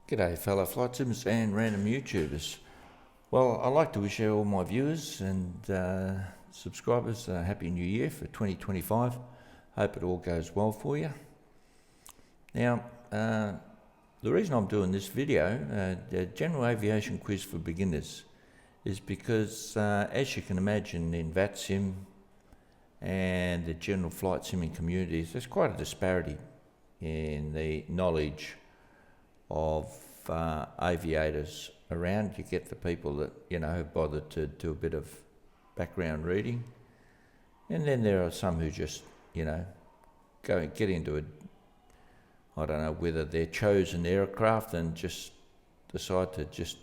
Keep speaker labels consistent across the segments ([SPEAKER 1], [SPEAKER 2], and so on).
[SPEAKER 1] G'day fellow flight sims and random YouTubers. Well, I'd like to wish all my viewers and subscribers a happy new year for 2025. Hope it all goes well for you. Now, the reason I'm doing this video, the general aviation quiz for beginners, is because as you can imagine in VATSIM and the general flight simming communities, there's quite a disparity in the knowledge of aviators around. You get the people that have bothered to do a bit of background reading, and then there are some who just get into it. I don't know whether they're chosen aircraft and just decide to just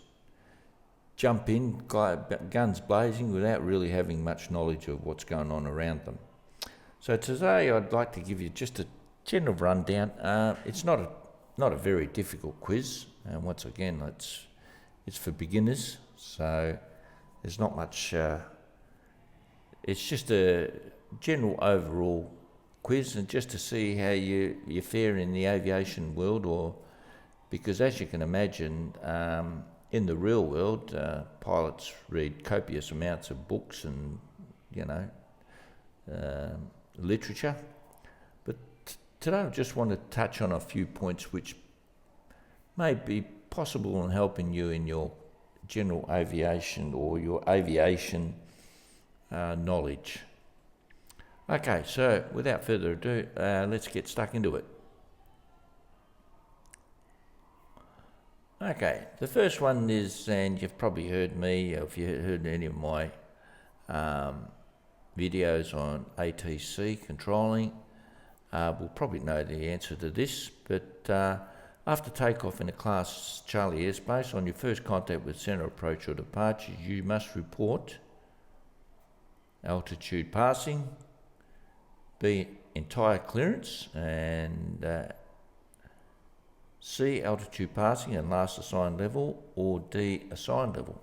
[SPEAKER 1] jump in guns blazing without really having much knowledge of what's going on around them. So today I'd like to give you just a general rundown. It's not a very difficult quiz, and once again it's for beginners, so there's not much. It's just a general overall quiz, and just to see how you fare in the aviation world, because as you can imagine, in the real world, pilots read copious amounts of books and literature. Today I just want to touch on a few points which may be possible in helping you in your general aviation or your aviation knowledge. Okay, so without further ado, let's get stuck into it. Okay, the first one is, and you've probably heard me, or if you heard any of my videos on ATC controlling, will probably know the answer to this, but after takeoff in a Class Charlie airspace, on your first contact with centre approach or departure, you must report altitude passing, B, entire clearance, and C, altitude passing and last assigned level, or D, assigned level.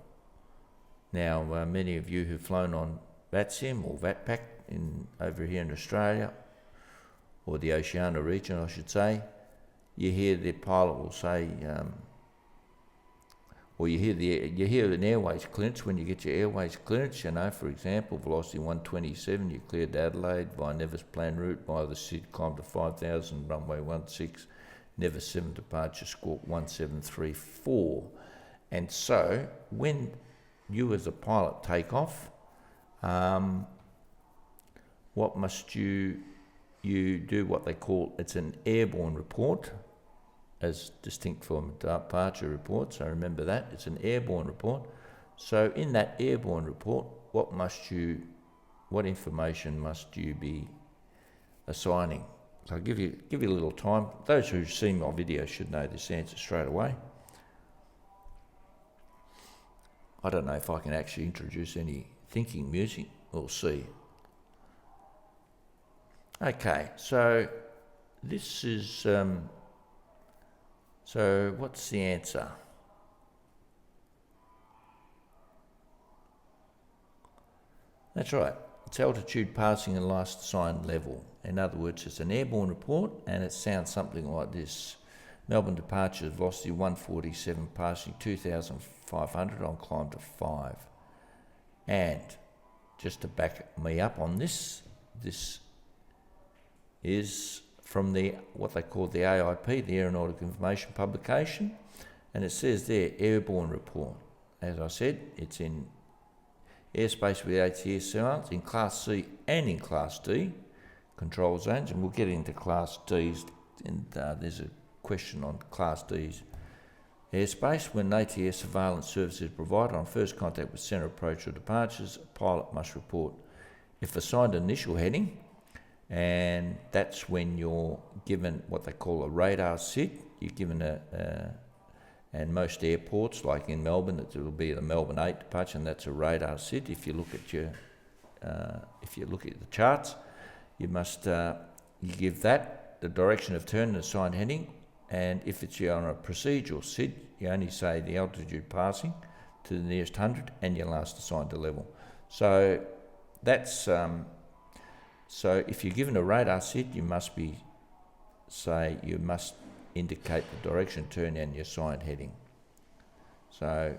[SPEAKER 1] Now, many of you who've flown on VATSIM or VATPAC over here in Australia, or the Oceania region, I should say, you hear the pilot will say, or you hear an airways clearance when you get your airways clearance. For example, velocity 127, you cleared Adelaide via Nevis plan route via the SID, climb to 5,000, runway 16, Nevis 7 departure, score 1734. And so, when you as a pilot take off, what must you do what they call, it's an airborne report, as distinct from a departure report, so remember that, it's an airborne report. So in that airborne report, what information must you be assigning? So I'll give you a little time. Those who've seen my video should know this answer straight away. I don't know if I can actually introduce any thinking music, we'll see. Okay, so this is, so what's the answer? That's right, it's altitude passing and last assigned level. In other words, it's an airborne report, and it sounds something like this. Melbourne departure, velocity 147, passing 2,500 on climb to 5. And just to back me up on this is from what they call the AIP, the Aeronautical Information Publication, and it says there, airborne report. As I said, it's in airspace with ATS sounds, in Class C and in Class D control zones, and we'll get into Class D's, and there's a question on Class D's airspace. When ATS surveillance service is provided on first contact with centre approach or departures, a pilot must report if assigned initial heading, and that's when you're given what they call a radar SID. You're given and most airports, like in Melbourne, it will be the Melbourne 8 departure, and that's a radar SID. If you look at the charts, you must you give that the direction of turn and assigned heading, and if it's on a procedural SID, you only say the altitude passing to the nearest 100 and your last assigned to level. So that's so if you're given a radar SID, you must indicate the direction, turn and your assigned heading. So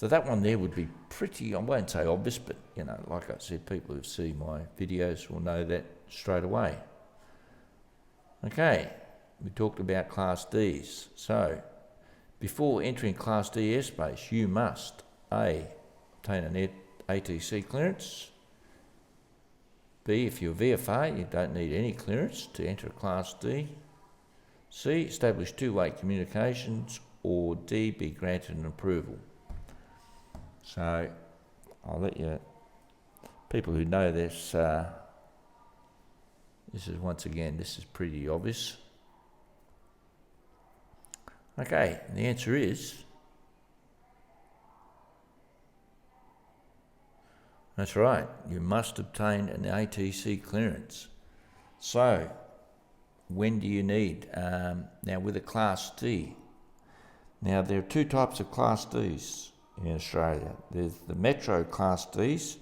[SPEAKER 1] that one there would be pretty, I won't say obvious, but like I said, people who see my videos will know that straight away. Okay, we talked about Class Ds. So before entering Class D airspace, you must A, obtain an ATC clearance. B, if you're VFR, you don't need any clearance to enter Class D. C, establish two-way communications. Or D, be granted an approval. So I'll let you, people who know this, this is pretty obvious. Okay, the answer is, that's right, you must obtain an ATC clearance. So when do you need? Now with a Class D, now there are two types of Class Ds in Australia. There's the Metro Class Ds,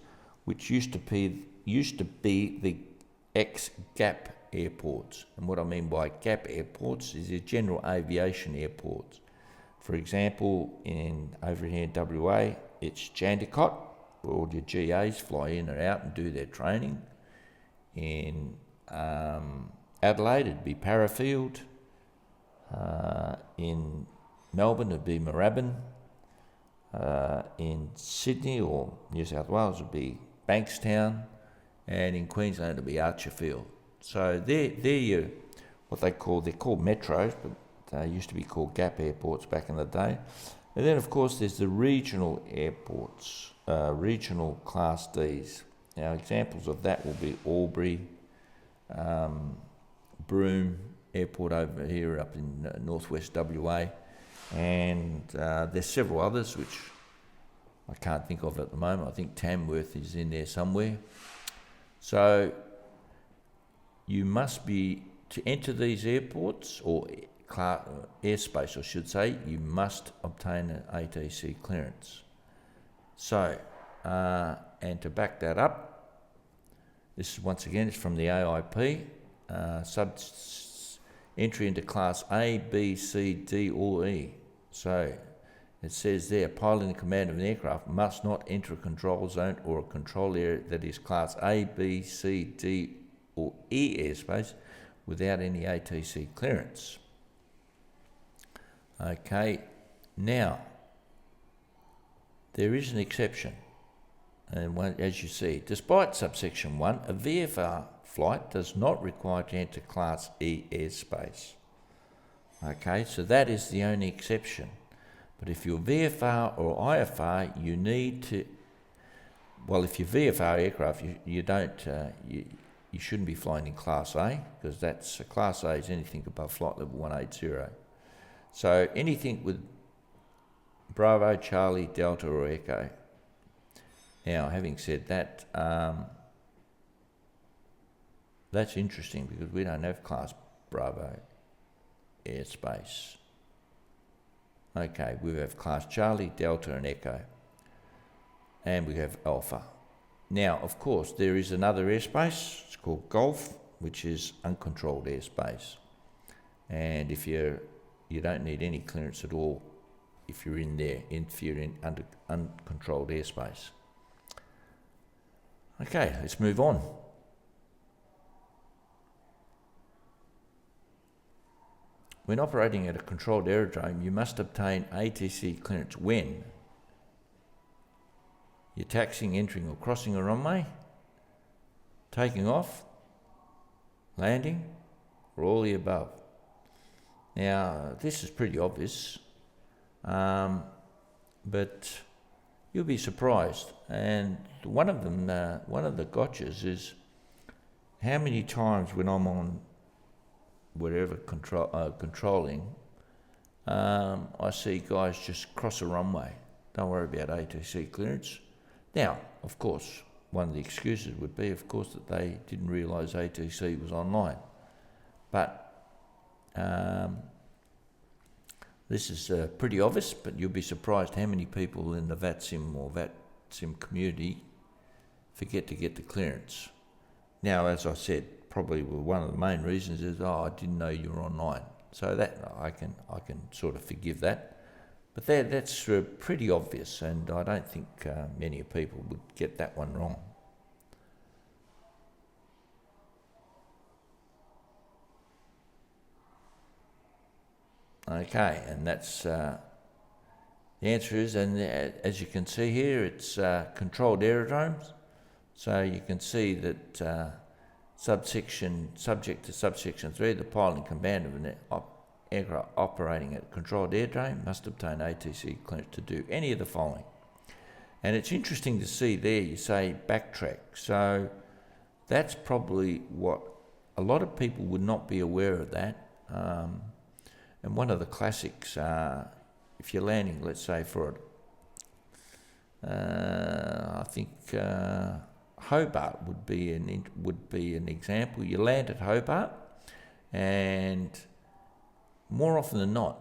[SPEAKER 1] which used to be the ex-GAP airports. And what I mean by GAP airports is the general aviation airports. For example, over here in WA, it's Jandakot, where all your GAs fly in and out and do their training. In Adelaide, it'd be Parafield. In Melbourne, it'd be Moorabbin. In Sydney or New South Wales, it'd be Bankstown. And in Queensland, it'd be Archerfield. So they're they're called metros, but they used to be called GAP airports back in the day. And then, of course, there's the regional airports, regional Class Ds. Now, examples of that will be Albury, Broome Airport over here up in northwest WA, and there's several others which I can't think of at the moment. I think Tamworth is in there somewhere. So you must be, to enter these airports, or airspace I should say, you must obtain an ATC clearance. So, and to back that up, this is once again, it's from the AIP, entry into Class A, B, C, D or E. So it says there, a pilot in command of an aircraft must not enter a control zone or a control area that is Class A, B, C, D or E airspace without any ATC clearance. Okay, now there is an exception, and as you see, despite subsection 1, a VFR flight does not require to enter Class E airspace. Okay, so that is the only exception. But if you're VFR or IFR, you need to, well, if you're VFR aircraft, you shouldn't be flying in Class A, because Class A is anything above flight level 180. So anything with Bravo, Charlie, Delta or Echo. Now, having said that, that's interesting because we don't have Class Bravo airspace. Okay, we have Class Charlie, Delta and Echo. And we have Alpha. Now, of course, there is another airspace. It's called Golf, which is uncontrolled airspace. And if you don't need any clearance at all if you're in there, if you're in uncontrolled airspace. Okay, let's move on. When operating at a controlled aerodrome, you must obtain ATC clearance when you're taxiing, entering or crossing a runway, taking off, landing, or all the above. Now, this is pretty obvious, but you'll be surprised. And one of the gotchas is how many times when I'm on wherever controlling, I see guys just cross a runway. Don't worry about ATC clearance. Now, of course, one of the excuses would be, of course, that they didn't realise ATC was online. But this is pretty obvious, but you'll be surprised how many people in the VATSIM or VATSIM community forget to get the clearance. Now, as I said, probably one of the main reasons is, I didn't know you were online. So that I can sort of forgive that. But that's pretty obvious, and I don't think many people would get that one wrong. Okay, and that's the answer is, and as you can see here, it's controlled aerodromes. So you can see that subject to subsection 3, the pilot and commander of an aircraft operating at a controlled aerodrome must obtain ATC clearance to do any of the following. And it's interesting to see there, you say backtrack. So that's probably what a lot of people would not be aware of that. And one of the classics, if you're landing, let's say for I think Hobart would be an example. You land at Hobart, and more often than not,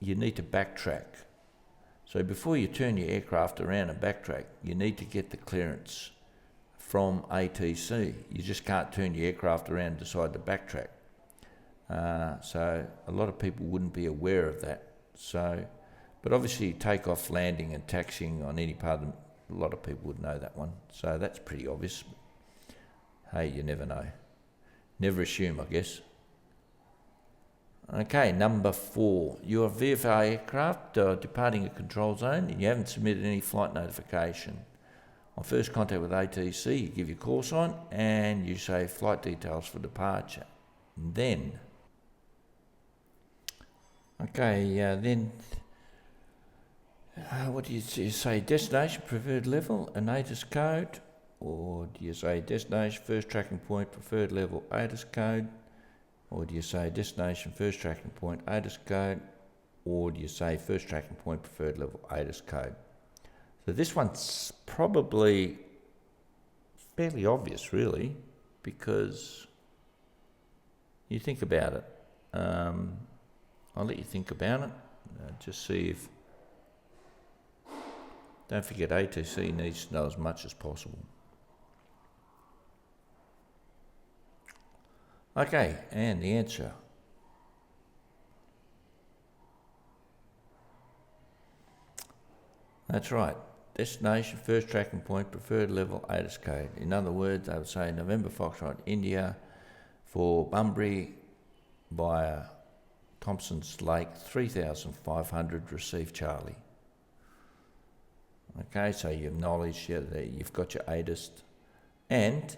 [SPEAKER 1] you need to backtrack. So before you turn your aircraft around and backtrack, you need to get the clearance from ATC. You just can't turn your aircraft around and decide to backtrack. So a lot of people wouldn't be aware of that. So, but obviously takeoff, landing and taxiing on any part of them, a lot of people would know that one. So that's pretty obvious. Hey, you never know. Never assume, I guess. Okay, number 4. Your VFR aircraft departing a control zone and you haven't submitted any flight notification. On first contact with ATC, you give your call sign and you say flight details for departure. And then, what do you say? Destination, preferred level, and ATIS code? Or do you say destination, first tracking point, preferred level, ATIS code? Or do you say destination, first tracking point, ATIS code? Or do you say first tracking point, preferred level, ATIS code? So this one's probably fairly obvious, really, because you think about it. I'll let you think about it. Just see if... Don't forget, ATC needs to know as much as possible. Okay, and the answer. That's right. Destination, first tracking point, preferred level, ATIS code. In other words, I would say November Foxtrot, India, for Bunbury via Thompson's Lake, 3,500, receive Charlie. Okay, so you acknowledge that you've got your ATIS. And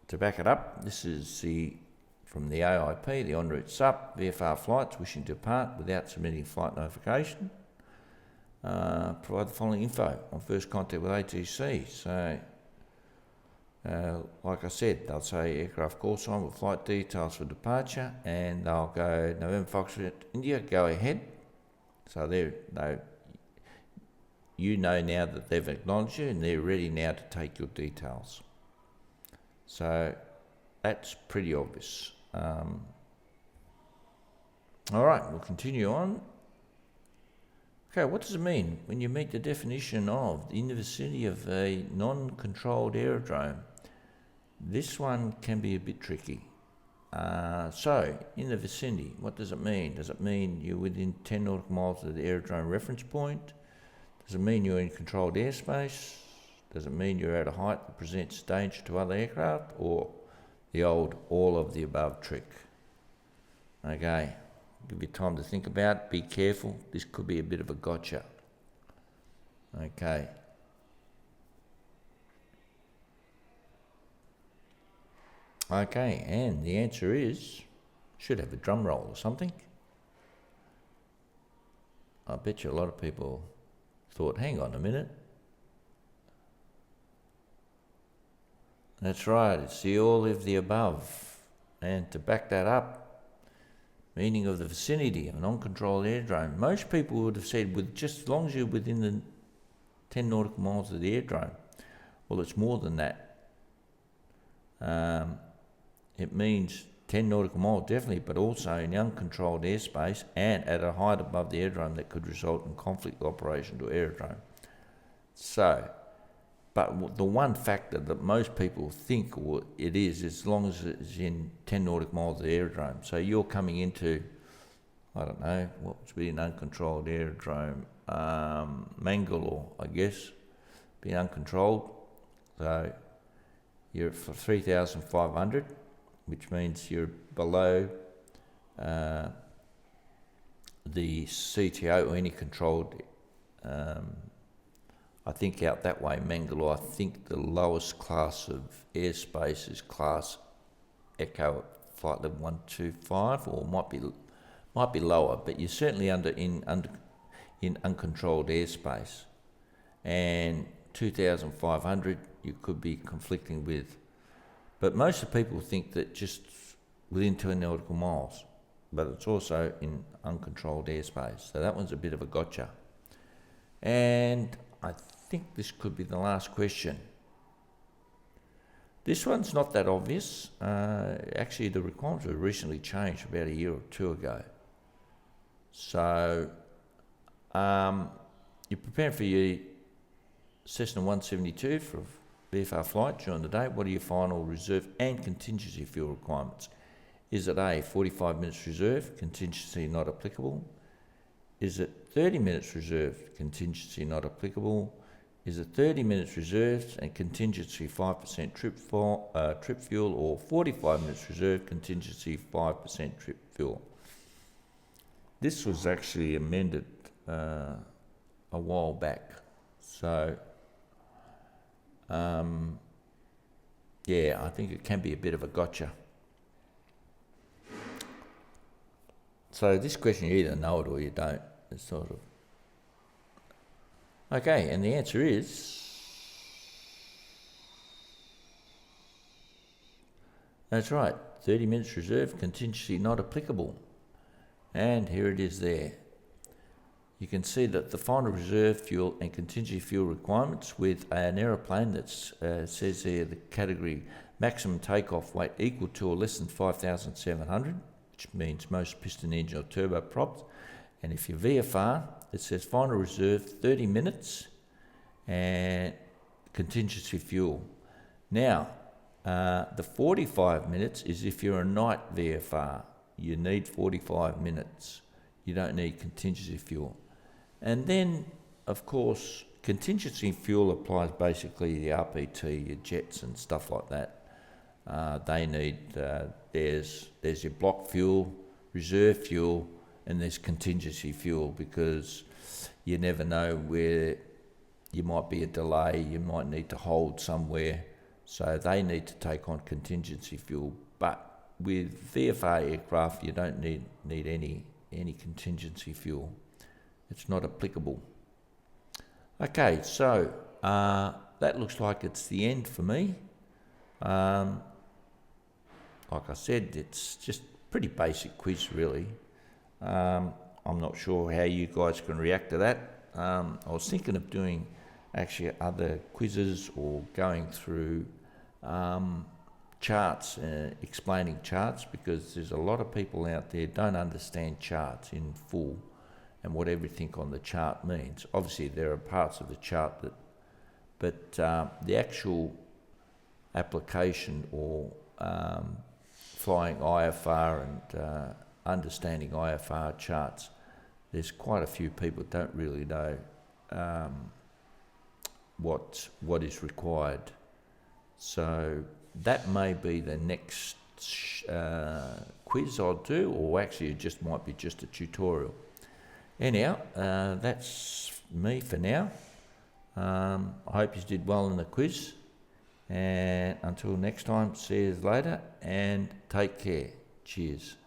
[SPEAKER 1] to back it up, this is from the AIP, the en route SUP, VFR flights wishing to depart without submitting flight notification. Provide the following info on first contact with ATC. So, like I said, they'll say aircraft call sign with flight details for departure, and they'll go November Foxtrot, India, go ahead. So you know now that they've acknowledged you and they're ready now to take your details. So that's pretty obvious. All right, we'll continue on. Okay, what does it mean when you meet the definition of in the vicinity of a non-controlled aerodrome? This one can be a bit tricky. So, in the vicinity, what does it mean? Does it mean you're within 10 nautical miles of the aerodrome reference point? Does it mean you're in controlled airspace? Does it mean you're at a height that presents danger to other aircraft? Or the old all of the above trick? Okay, give you time to think about it. Be careful. This could be a bit of a gotcha. Okay. Okay, and the answer is, should have a drum roll or something. I bet you a lot of people thought, hang on a minute. That's right, it's the all of the above. And to back that up, meaning of the vicinity of an uncontrolled aerodrome. Most people would have said, with just as long as you're within the 10 nautical miles of the aerodrome. Well, it's more than that. It means 10 nautical miles, definitely, but also in uncontrolled airspace and at a height above the aerodrome that could result in conflict with operation to aerodrome. So, But the one factor that most people think it is as long as it's in 10 nautical miles of the aerodrome. So you're coming into, I don't know, what would be an uncontrolled aerodrome? Mangalore, I guess, be uncontrolled. So you're for 3,500, which means you're below the CTO or any controlled. I think out that way, Mangalore, I think the lowest class of airspace is class Echo at flight level 125, or might be lower, but you're certainly in uncontrolled airspace. And 2,500 you could be conflicting with. But most of the people think that just within 2 nautical miles, but it's also in uncontrolled airspace. So that one's a bit of a gotcha. And I think this could be the last question. This one's not that obvious. Actually, the requirements were recently changed about a year or two ago. So you're preparing for your Cessna 172 for a VFR flight during the day. What are your final reserve and contingency fuel requirements? Is it A, 45 minutes reserve, contingency not applicable? Is it 30 minutes reserved, contingency not applicable? Is it 30 minutes reserved and contingency 5% trip fuel, or 45 minutes reserved, contingency 5% trip fuel? This was actually amended a while back. So, yeah, I think it can be a bit of a gotcha. So this question, you either know it or you don't. It's sort of... Okay, and the answer is... That's right, 30 minutes reserve, contingency not applicable. And here it is there. You can see that the final reserve fuel and contingency fuel requirements with an aeroplane that says there the category maximum takeoff weight equal to or less than 5,700, which means most piston engine or turboprops. And if you're VFR, it says final reserve 30 minutes and contingency fuel. Now, the 45 minutes is if you're a night VFR. You need 45 minutes. You don't need contingency fuel. And then, of course, contingency fuel applies basically the RPT, your jets and stuff like that. They need, there's your block fuel, reserve fuel, and there's contingency fuel, because you never know where you might be a delay, you might need to hold somewhere. So they need to take on contingency fuel. But with VFR aircraft, you don't need any contingency fuel. It's not applicable. Okay, so that looks like it's the end for me. Like I said, it's just pretty basic quiz, really. I'm not sure how you guys can react to that. I was thinking of doing actually other quizzes or going through charts, explaining charts, because there's a lot of people out there don't understand charts in full and what everything on the chart means. Obviously there are parts of the chart that, but the actual application or flying IFR and understanding IFR charts, there's quite a few people that don't really know what is required. So that may be the next quiz I'll do, or actually it just might be just a tutorial. Anyhow, that's me for now. I hope you did well in the quiz, and until next time, see you later and take care. Cheers.